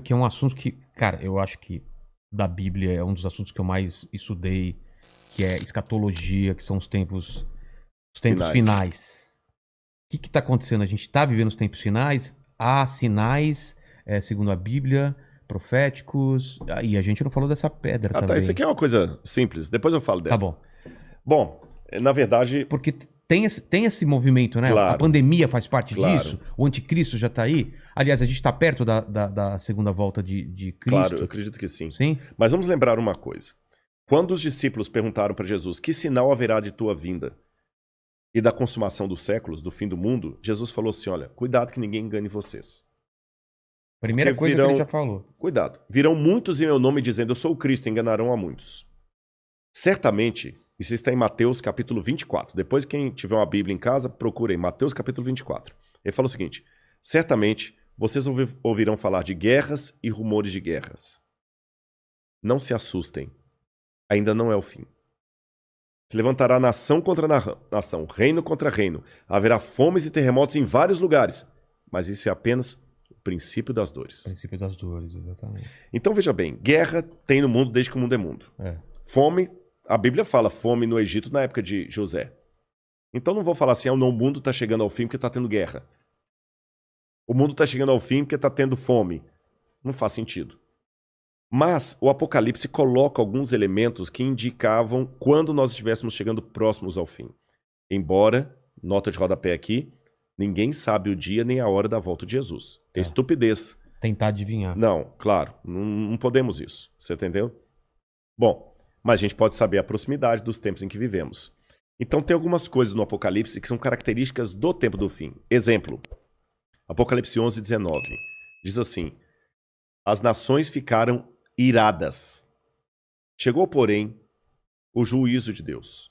Que é um assunto que, cara, eu acho que da Bíblia é um dos assuntos que eu mais estudei, que é escatologia, que são os tempos Finais. finais. O que que tá acontecendo? A gente tá vivendo os tempos finais, há sinais, segundo a Bíblia, proféticos, e a gente não falou dessa pedra Ah, tá. Isso também. aqui é uma coisa simples. Depois eu falo Tá dela. bom. Bom, na verdade, Porque tem esse movimento, né? A claro, pandemia faz parte claro, disso, o anticristo já tá aí. Aliás, a gente tá perto da segunda volta de claro, eu Cristo, acredito que sim. sim? Mas vamos lembrar uma coisa. Quando os discípulos perguntaram para Jesus: que sinal haverá de tua vinda e da consumação dos séculos, do fim do mundo, Jesus falou assim: olha, cuidado que ninguém engane vocês. Porque Primeira coisa que ele já virão, falou. cuidado, virão muitos em meu nome dizendo: eu sou o Cristo, enganarão a muitos. Certamente, isso está em Mateus capítulo 24. Depois, quem tiver uma Bíblia em casa, procure aí, Mateus capítulo 24. Ele fala o seguinte: certamente vocês ouvirão falar de guerras e rumores de guerras. Não se assustem, ainda não é o fim. Se levantará nação contra nação, reino contra reino. Haverá fomes e terremotos em vários lugares. Mas isso é apenas o princípio das dores. Princípio das dores, exatamente. Então veja bem, guerra tem no mundo desde que o mundo é mundo. É. Fome, a Bíblia fala fome no Egito na época de José. Então não vou falar assim, o mundo está chegando ao fim porque está tendo guerra. O mundo está chegando ao fim porque está tendo fome. Não faz sentido. Mas o Apocalipse coloca alguns elementos que indicavam quando nós estivéssemos chegando próximos ao fim. Embora, nota de rodapé aqui, ninguém sabe o dia nem a hora da volta de Jesus. É estupidez. Tentar adivinhar. Não, claro, não podemos isso. Você entendeu? Bom, mas a gente pode saber a proximidade dos tempos em que vivemos. Então tem algumas coisas no Apocalipse que são características do tempo do fim. Exemplo, Apocalipse 11, 19. Diz assim: as nações ficaram iradas. Chegou, porém, o juízo de Deus,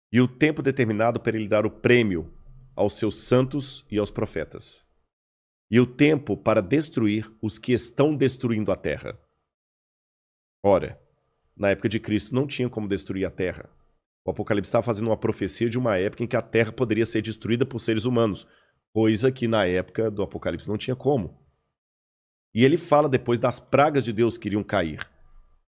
e o tempo determinado para ele dar o prêmio aos seus santos e aos profetas, e o tempo para destruir os que estão destruindo a terra. Ora, na época de Cristo não tinha como destruir a terra. O Apocalipse estava fazendo uma profecia de uma época em que a terra poderia ser destruída por seres humanos, coisa que na época do Apocalipse não tinha como. E ele fala depois das pragas de Deus que iriam cair.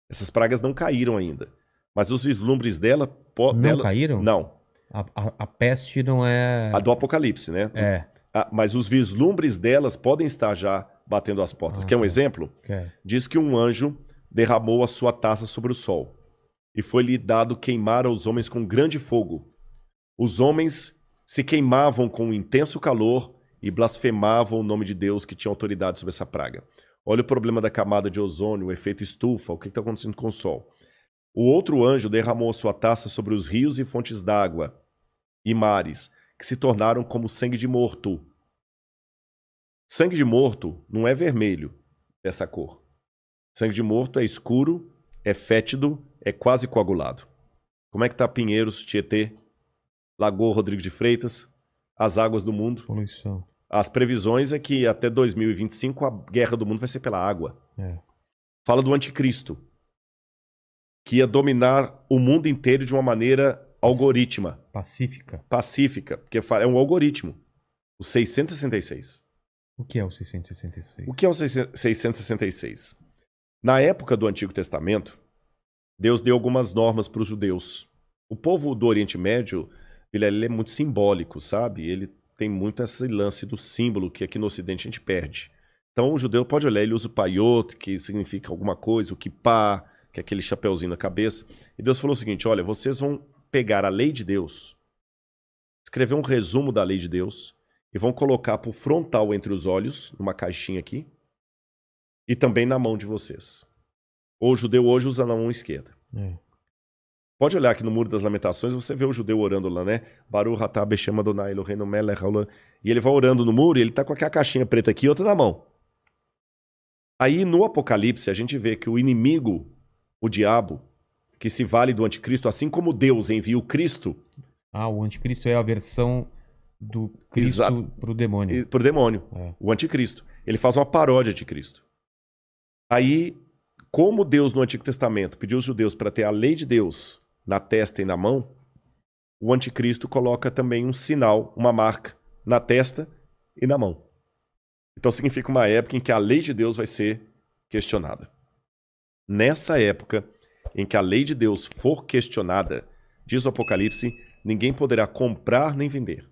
Essas pragas não caíram ainda. Mas os vislumbres dela... Não caíram? Não. A peste não é... A do Apocalipse, né? É. Mas os vislumbres delas podem estar já batendo as portas. Quer um exemplo? Quer. Diz que um anjo derramou a sua taça sobre o sol, e foi-lhe dado queimar aos homens com grande fogo. Os homens se queimavam com um intenso calor e blasfemavam o nome de Deus que tinha autoridade sobre essa praga. Olha o problema da camada de ozônio, o efeito estufa, o que está acontecendo com o sol. O outro anjo derramou a sua taça sobre os rios e fontes d'água e mares, que se tornaram como sangue de morto. Sangue de morto não é vermelho, dessa cor. Sangue de morto é escuro, é fétido, é quase coagulado. Como é que tá Pinheiros, Tietê, Lagoa Rodrigo de Freitas, as águas do mundo? Poluição. As previsões é que até 2025 a guerra do mundo vai ser pela água. É. Fala do anticristo, que ia dominar o mundo inteiro de uma maneira algorítmica. Pacífica. Pacífica, porque é um algoritmo. O 666. O que é o 666? O que é o 666? Na época do Antigo Testamento, Deus deu algumas normas para os judeus. O povo do Oriente Médio, ele é muito simbólico, sabe? Ele tem muito esse lance do símbolo que aqui no Ocidente a gente perde. Então o judeu pode olhar, ele usa o paiot, que significa alguma coisa, o kippah, que é aquele chapeuzinho na cabeça. E Deus falou o seguinte: olha, vocês vão pegar a lei de Deus, escrever um resumo da lei de Deus e vão colocar por frontal entre os olhos, numa caixinha aqui, e também na mão de vocês. O judeu hoje usa na mão esquerda. É. Pode olhar aqui no Muro das Lamentações, você vê o judeu orando lá, né? Baruch atah Beshem Adonai Eloheinu melech haolam. E ele vai orando no muro e ele tá com aquela caixinha preta aqui e outra na mão. Aí no Apocalipse a gente vê que o inimigo, o diabo, que se vale do anticristo, assim como Deus envia o Cristo... O anticristo é a versão do Cristo pro demônio. Pro demônio, É. o anticristo. Ele faz uma paródia de Cristo. Aí, como Deus no Antigo Testamento pediu aos judeus para ter a lei de Deus na testa e na mão, o anticristo coloca também um sinal, uma marca, na testa e na mão. Então significa uma época em que a lei de Deus vai ser questionada. Nessa época em que a lei de Deus for questionada, diz o Apocalipse, ninguém poderá comprar nem vender,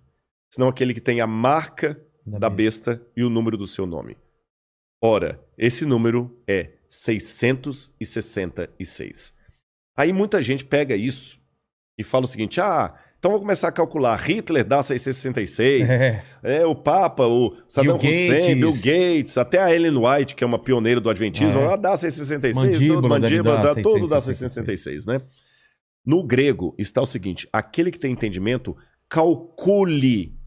senão aquele que tem a marca da besta e o número do seu nome. Ora, esse número é 666. Aí muita gente pega isso e fala o seguinte, então vamos começar a calcular, Hitler dá 666, o Papa, o Saddam Hussein, Bill Gates, até a Ellen White, que é uma pioneira do Adventismo, ela dá 666, mandíbula, tudo dá 666, né? No grego está o seguinte, aquele que tem entendimento, calcule.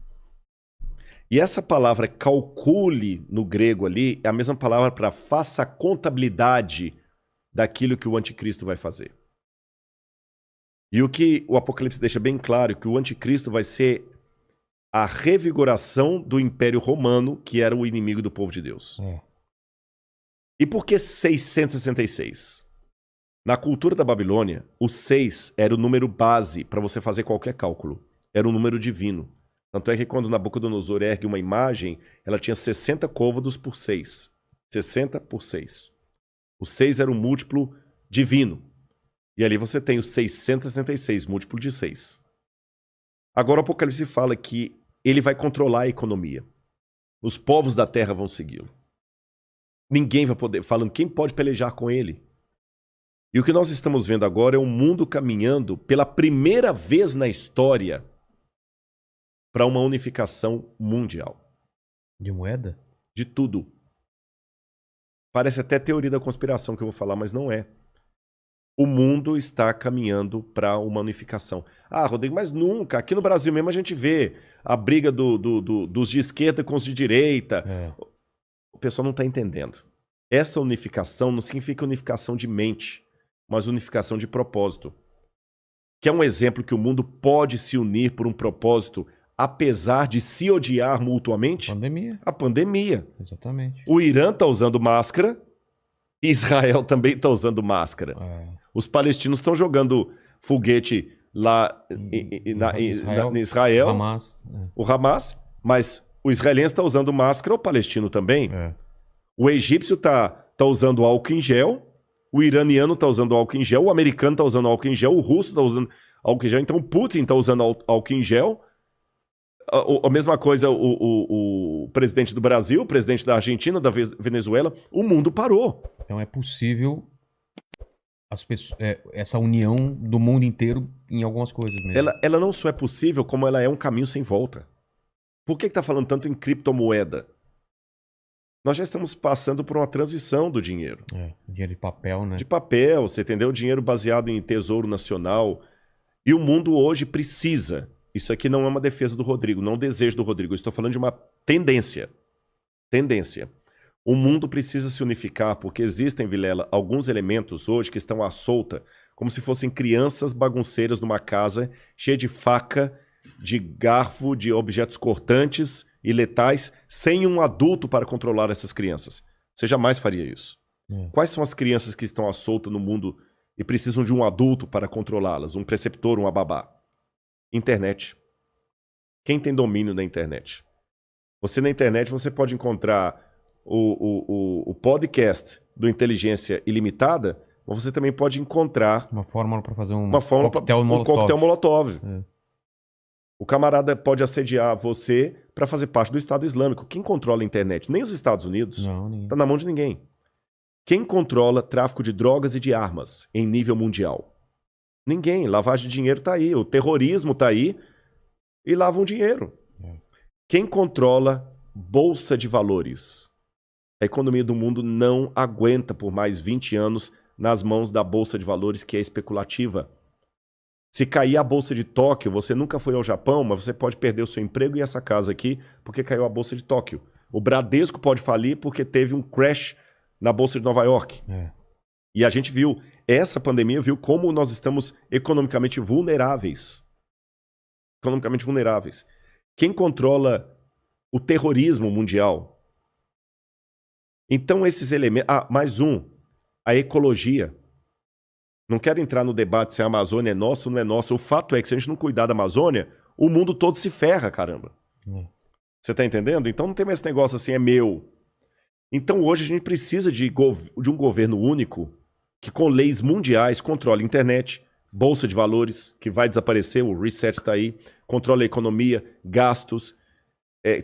E essa palavra calcule no grego ali é a mesma palavra para faça a contabilidade daquilo que o anticristo vai fazer. E o que o Apocalipse deixa bem claro, que o anticristo vai ser a revigoração do Império Romano, que era o inimigo do povo de Deus. E por que 666? Na cultura da Babilônia, o 6 era o número base para você fazer qualquer cálculo. Era um número divino. Tanto é que quando Nabucodonosor ergue uma imagem, ela tinha 60 côvados por 6. 60 por 6. O 6 era um múltiplo divino. E ali você tem o 666, múltiplo de 6. Agora o Apocalipse fala que ele vai controlar a economia. Os povos da terra vão segui-lo. Ninguém vai poder, falando quem pode pelejar com ele. E o que nós estamos vendo agora é um mundo caminhando pela primeira vez na história para uma unificação mundial. De moeda? De tudo. Parece até teoria da conspiração que eu vou falar, mas não é. O mundo está caminhando para uma unificação. Rodrigo, mas nunca. Aqui no Brasil mesmo a gente vê a briga dos de esquerda com os de direita. O pessoal não está entendendo. Essa unificação não significa unificação de mente, mas unificação de propósito. Que é um exemplo que o mundo pode se unir por um propósito, apesar de se odiar mutuamente? A pandemia. Exatamente. O Irã está usando máscara, Israel também está usando máscara. Os palestinos estão jogando foguete lá em Israel, o Hamas, mas o israelense está usando máscara, o palestino também. O egípcio está usando álcool em gel, o iraniano está usando álcool em gel, o americano está usando álcool em gel, o russo está usando álcool em gel, então o Putin está usando álcool em gel. A mesma coisa o presidente do Brasil, o presidente da Argentina, da Venezuela, o mundo parou. Então é possível essa união do mundo inteiro em algumas coisas mesmo. Ela não só é possível, como ela é um caminho sem volta. Por que está falando tanto em criptomoeda? Nós já estamos passando por uma transição do dinheiro. Dinheiro de papel, né? De papel, você entendeu? Dinheiro baseado em tesouro nacional. E o mundo hoje precisa. Isso aqui não é uma defesa do Rodrigo, não é um desejo do Rodrigo. Eu estou falando de uma tendência. Tendência. O mundo precisa se unificar porque existem, Vilela, alguns elementos hoje que estão à solta, como se fossem crianças bagunceiras numa casa cheia de faca, de garfo, de objetos cortantes e letais, sem um adulto para controlar essas crianças. Você jamais faria isso. Quais são as crianças que estão à solta no mundo e precisam de um adulto para controlá-las? Um preceptor, uma babá? Internet. Quem tem domínio da internet? Você na internet você pode encontrar o podcast do Inteligência Ilimitada, mas você também pode encontrar uma fórmula para fazer um coquetel Molotov. O camarada pode assediar você para fazer parte do Estado Islâmico. Quem controla a internet? Nem os Estados Unidos. Não, tá na mão de ninguém. Quem controla tráfico de drogas e de armas em nível mundial? Ninguém. Lavagem de dinheiro tá aí. O terrorismo tá aí e lavam dinheiro. Quem controla bolsa de valores? A economia do mundo não aguenta por mais 20 anos nas mãos da bolsa de valores que é especulativa. Se cair a bolsa de Tóquio, você nunca foi ao Japão, mas você pode perder o seu emprego e essa casa aqui porque caiu a bolsa de Tóquio. O Bradesco pode falir porque teve um crash na bolsa de Nova York. E a gente viu, essa pandemia viu como nós estamos economicamente vulneráveis. Economicamente vulneráveis. Quem controla o terrorismo mundial? Então esses elementos... mais um. A ecologia. Não quero entrar no debate se a Amazônia é nossa ou não é nossa. O fato é que se a gente não cuidar da Amazônia, o mundo todo se ferra, caramba. Você tá entendendo? Então não tem mais esse negócio assim, é meu. Então hoje a gente precisa de um governo único que com leis mundiais controle a internet, bolsa de valores, que vai desaparecer, o reset está aí, controle a economia, gastos,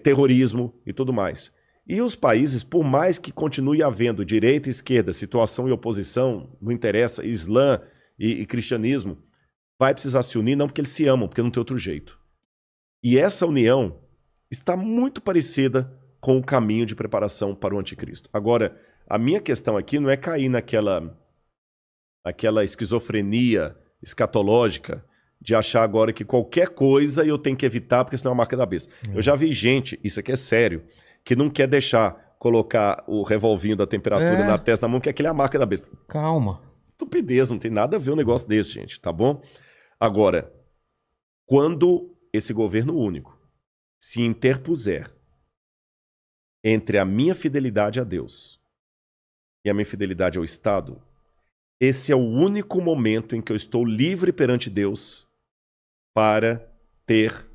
terrorismo e tudo mais. E os países, por mais que continue havendo direita e esquerda, situação e oposição, não interessa, Islã e cristianismo, vai precisar se unir, não porque eles se amam, porque não tem outro jeito. E essa união está muito parecida com o caminho de preparação para o anticristo. Agora, a minha questão aqui não é cair naquela esquizofrenia escatológica de achar agora que qualquer coisa eu tenho que evitar porque senão é a marca da besta. Eu já vi gente, isso aqui é sério, que não quer deixar colocar o revolvinho da temperatura na testa da mão, que aquele é a marca da besta. Calma. Estupidez, não tem nada a ver um negócio desse, gente, tá bom? Agora, quando esse governo único se interpuser entre a minha fidelidade a Deus e a minha fidelidade ao Estado, esse é o único momento em que eu estou livre perante Deus para ter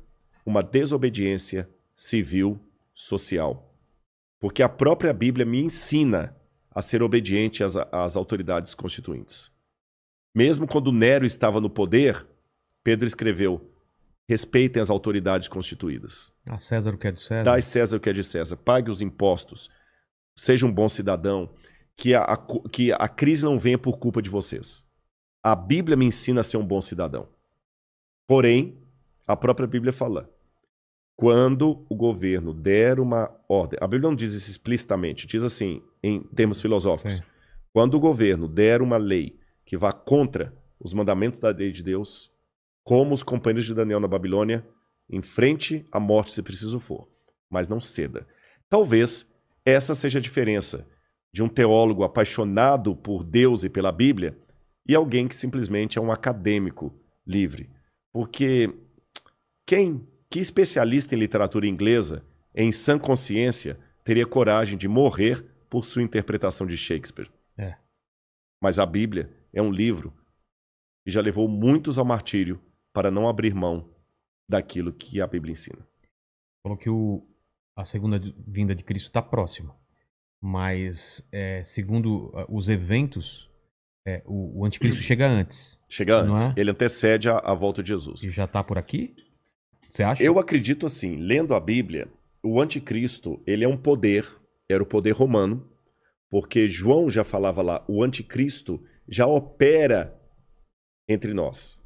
uma desobediência civil, social. Porque a própria Bíblia me ensina a ser obediente às autoridades constituintes. Mesmo quando Nero estava no poder, Pedro escreveu: respeitem as autoridades constituídas. A César o que é de César. Dai César o que é de César. Pague os impostos. Seja um bom cidadão. Que a crise não venha por culpa de vocês. A Bíblia me ensina a ser um bom cidadão. Porém, a própria Bíblia fala: quando o governo der uma ordem, a Bíblia não diz isso explicitamente, diz assim, em termos filosóficos. Sim. Quando o governo der uma lei que vá contra os mandamentos da lei de Deus, como os companheiros de Daniel na Babilônia, enfrente a morte se preciso for, mas não ceda. Talvez essa seja a diferença de um teólogo apaixonado por Deus e pela Bíblia e alguém que simplesmente é um acadêmico livre. Porque que especialista em literatura inglesa, em sã consciência, teria coragem de morrer por sua interpretação de Shakespeare? Mas a Bíblia é um livro que já levou muitos ao martírio para não abrir mão daquilo que a Bíblia ensina. Falou que a segunda vinda de Cristo está próxima. Mas, segundo os eventos, o anticristo chega antes. Chega antes. Ele antecede a volta de Jesus. E já está por aqui? Você acha? Eu acredito assim, lendo a Bíblia, o anticristo, ele é um poder, era o poder romano, porque João já falava lá, o anticristo já opera entre nós.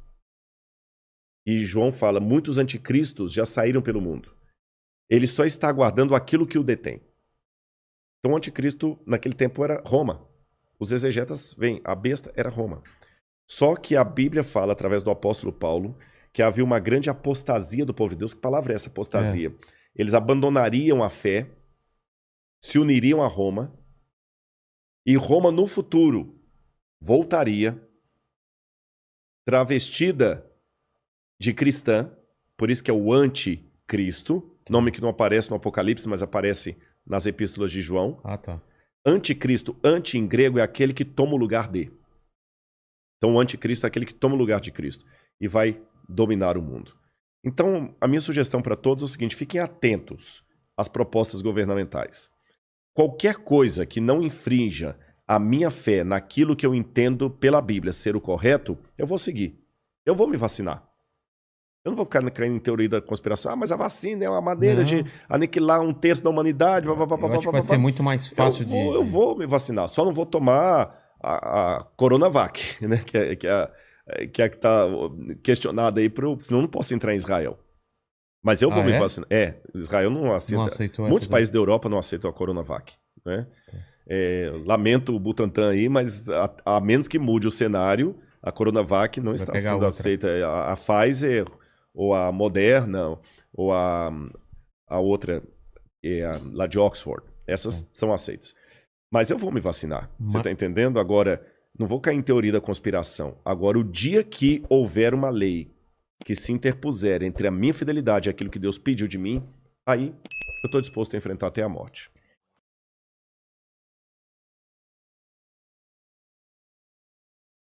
E João fala, muitos anticristos já saíram pelo mundo. Ele só está aguardando aquilo que o detém. Então o anticristo naquele tempo era Roma. Os exegetas veem, a besta era Roma. Só que a Bíblia fala, através do apóstolo Paulo, que havia uma grande apostasia do povo de Deus. Que palavra é essa, apostasia? Eles abandonariam a fé, se uniriam a Roma, e Roma no futuro voltaria travestida de cristã, por isso que é o anticristo, nome que não aparece no Apocalipse, mas aparece nas epístolas de João. Tá. Anticristo, anti em grego, é aquele que toma o lugar de. Então o anticristo é aquele que toma o lugar de Cristo e vai dominar o mundo. Então a minha sugestão para todos é o seguinte, fiquem atentos às propostas governamentais. Qualquer coisa que não infrinja a minha fé naquilo que eu entendo pela Bíblia ser o correto, eu vou seguir. Eu vou me vacinar. Eu não vou ficar caindo em teoria da conspiração. Mas a vacina é uma maneira de aniquilar 1/3 da humanidade. Eu acho que vai ser muito mais fácil Eu vou me vacinar. Só não vou tomar a Coronavac, né? Que está questionada aí, senão eu não posso entrar em Israel. Mas eu vou me vacinar. Israel não aceita. Não aceitou. Muitos países da Europa não aceitam a Coronavac, né? Lamento o Butantan aí, mas a menos que mude o cenário, a Coronavac não está sendo aceita. A Pfizer, ou a Moderna, ou a outra, lá de Oxford. Essas são aceitas. Mas eu vou me vacinar. Você está entendendo? Agora, não vou cair em teoria da conspiração. Agora, o dia que houver uma lei que se interpuser entre a minha fidelidade e aquilo que Deus pediu de mim, aí eu estou disposto a enfrentar até a morte.